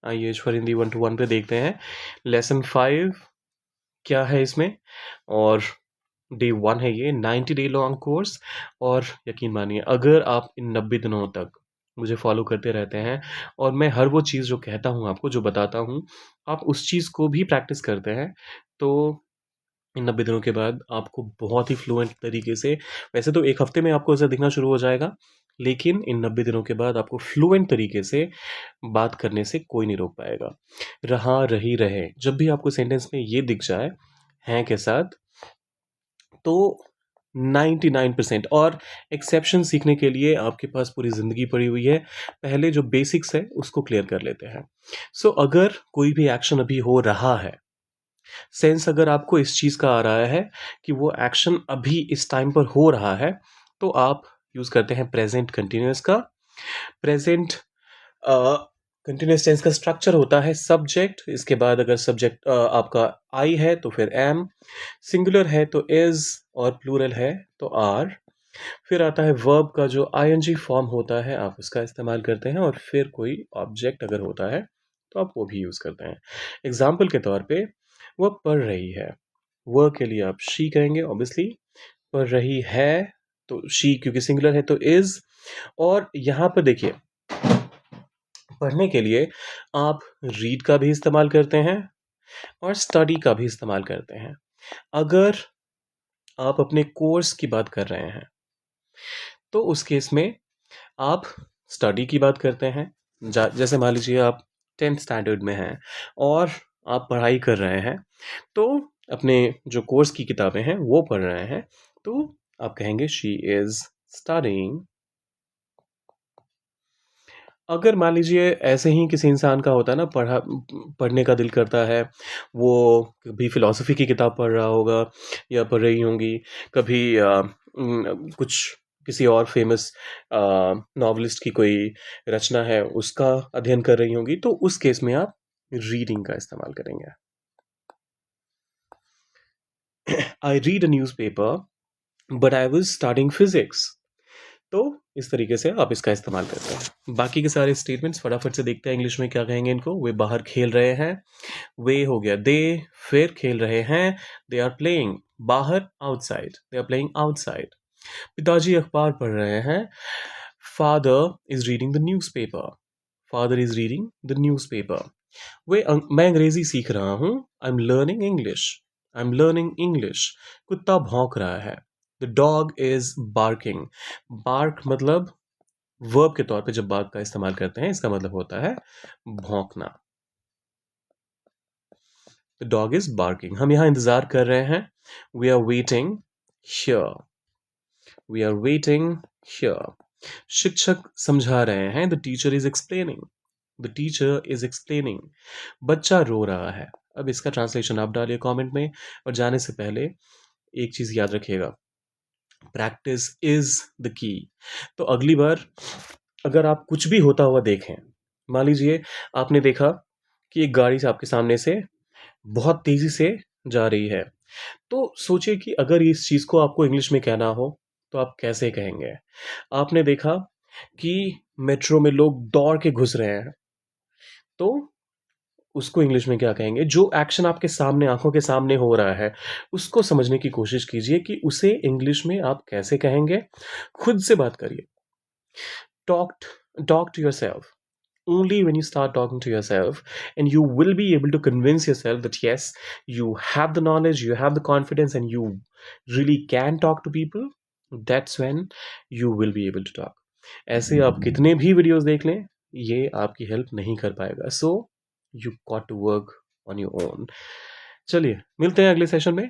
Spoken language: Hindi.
आइए ईश्वर हिंदी 1 to 1 पे देखते हैं लेसन 5 क्या है इसमें। और डे 1 है ये 90 डे लॉन्ग कोर्स। और यकीन मानिए अगर आप इन 90 दिनों तक मुझे फॉलो करते रहते हैं और मैं हर वो चीज़ जो कहता हूँ आपको, जो बताता हूँ, आप उस चीज़ को भी प्रैक्टिस करते हैं, तो इन 90 दिनों के बाद आपको बहुत ही फ्लुएंट तरीके से, वैसे तो 1 हफ्ते में आपको ऐसा दिखना शुरू हो जाएगा, लेकिन इन 90 दिनों के बाद आपको फ्लुएंट तरीके से बात करने से कोई नहीं रोक पाएगा। रहा, रही, रहे, जब भी आपको सेंटेंस में ये दिख जाए, हैं के साथ, तो 99%। और एक्सेप्शन सीखने के लिए आपके पास पूरी ज़िंदगी पड़ी हुई है। पहले जो बेसिक्स है उसको क्लियर कर लेते हैं। सो अगर कोई भी एक्शन अभी हो रहा है, सेंस अगर आपको इस चीज़ का आ रहा है कि वो एक्शन अभी इस टाइम पर हो रहा है, तो आप यूज़ करते हैं प्रेजेंट कंटिन्यूअस का। प्रेजेंट कंटिन्यूअस टेंस का स्ट्रक्चर होता है सब्जेक्ट, इसके बाद अगर सब्जेक्ट आपका आई है तो फिर एम, सिंगुलर है तो इज, और प्लूरल है तो आर। फिर आता है वर्ब का जो आईएनजी फॉर्म होता है, आप उसका इस्तेमाल करते हैं, और फिर कोई ऑब्जेक्ट अगर होता है तो आप वो भी यूज़ करते हैं। एग्जाम्पल के तौर पे वह पढ़ रही है, वह के लिए आप शी कहेंगे ऑब्वियसली। पढ़ रही है तो शी, क्योंकि सिंगुलर है तो इज। और यहाँ पर देखिए, पढ़ने के लिए आप रीड का भी इस्तेमाल करते हैं और स्टडी का भी इस्तेमाल करते हैं। अगर आप अपने कोर्स की बात कर रहे हैं तो उस केस में आप स्टडी की बात करते हैं। जैसे मान लीजिए आप 10th स्टैंडर्ड में हैं और आप पढ़ाई कर रहे हैं, तो अपने जो कोर्स की किताबें हैं वो पढ़ रहे हैं, तो आप कहेंगे शी इज़ स्टडीइंग। अगर मान लीजिए ऐसे ही किसी इंसान का होता है ना, पढ़ने का दिल करता है, वो कभी फ़िलॉसफ़ी की किताब पढ़ रहा होगा या पढ़ रही होंगी, कभी कुछ किसी और फ़ेमस नॉवलिस्ट की कोई रचना है, उसका अध्ययन कर रही होंगी, तो उस केस में आप रीडिंग का इस्तेमाल करेंगे। I read a newspaper but I was studying physics. तो इस तरीके से आप इसका इस्तेमाल करते हैं। बाकी के सारे स्टेटमेंट्स फटाफट से देखते हैं इंग्लिश में क्या कहेंगे इनको। वे बाहर खेल रहे हैं, वे हो गया दे, फिर खेल रहे हैं, दे आर प्लेइंग, बाहर outside, they are playing outside. पिताजी अखबार पढ़ रहे हैं, father is reading the newspaper, father is reading the newspaper. मैं अंग्रेजी सीख रहा हूँ, I am learning English, I am learning English. कुत्ता भौंक रहा है, the dog is barking. Bark मतलब वर्ब के तौर पे जब बार्क का इस्तेमाल करते हैं, इसका मतलब होता है भौंकना। The dog is barking. हम यहाँ इंतजार कर रहे हैं, we are waiting here, we are waiting here. शिक्षक समझा रहे हैं, the teacher is explaining, the teacher is explaining. बच्चा रो रहा है। अब इसका ट्रांसलेशन आप डालिए कमेंट में। और जाने से पहले एक चीज़ याद रखिएगा, प्रैक्टिस इज द की। तो अगली बार अगर आप कुछ भी होता हुआ देखें, मान लीजिए आपने देखा कि एक गाड़ी से आपके सामने से बहुत तेज़ी से जा रही है, तो सोचिए कि अगर इस चीज़ को आपको इंग्लिश में कहना हो तो आप कैसे कहेंगे। आपने देखा कि मेट्रो में लोग दौड़ के घुस रहे हैं, तो उसको इंग्लिश में क्या कहेंगे। जो एक्शन आपके सामने, आंखों के सामने हो रहा है, उसको समझने की कोशिश कीजिए कि उसे इंग्लिश में आप कैसे कहेंगे। खुद से बात करिए। Talk talk to yourself. Only when you start talking to yourself, and you will be able to convince yourself that yes, you have the knowledge, you have the confidence, and you really can talk to people, that's when you will be able to talk. ऐसे आप कितने भी वीडियोस देख लें, ये आपकी हेल्प नहीं कर पाएगा। So you got to work on your own. चलिए मिलते हैं अगले सेशन में।